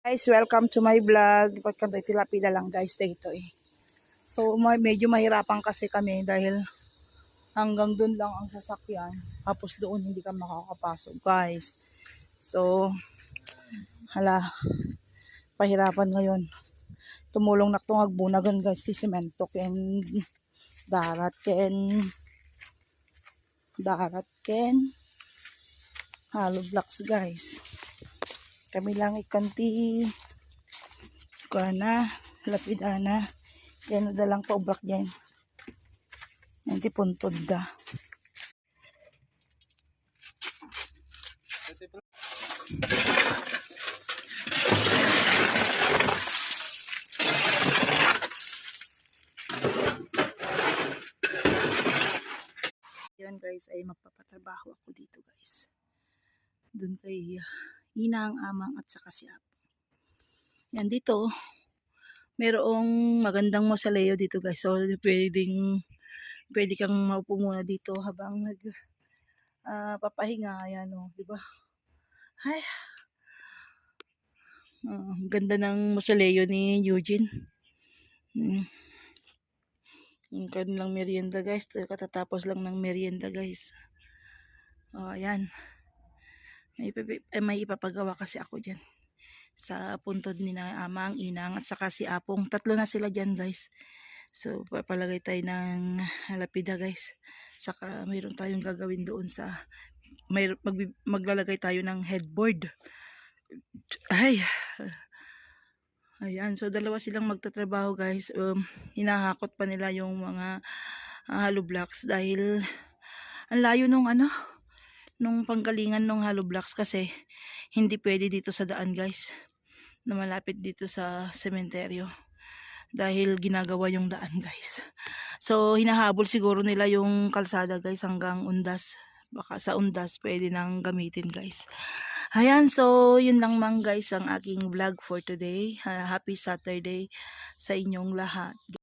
Guys, welcome to my vlog. Pagkantay tilapia lang guys dito eh. So medyo mahirapan kasi kami dahil hanggang doon lang ang sasakyan. Tapos doon hindi ka makakapasok guys. So hala, pahirapan ngayon. Tumulong na itong agbunagan guys. Di semento ken darat ken hollow blocks guys. Kami lang ikanti kana lapidana yan dalang paubrak dyan nanti puntod da yun guys ay magpapatrabaho ako dito guys dun kay Inang, Amang at saka si Apo. Yan dito merong magandang mausoleo dito guys. So pwede kang maupo muna dito habang nag papahinga. Ayan o, di ba? Ay. Ganda ng mausoleo ni Eugene. Ang kanilang merienda guys. Katatapos lang ng merienda guys. Ayan. May ipapagawa kasi ako dyan. Sa puntod ni na Amang, Inang at saka si Apong. Tatlo na sila dyan guys. So papalagay tayo ng lapida guys. Saka mayroon tayong gagawin doon sa maglalagay tayo ng headboard. Ay. Ayan, so dalawa silang magtatrabaho guys. Hinahakot pa nila yung mga hollow blocks dahil ang layo nung nung panggalingan ng hollow blocks kasi hindi pwede dito sa daan guys na malapit dito sa sementeryo dahil ginagawa yung daan guys. So hinahabol siguro nila yung kalsada guys hanggang Undas, baka sa Undas pwede nang gamitin guys. Ayan, so yun lang mang guys ang aking vlog for today. Happy Saturday sa inyong lahat.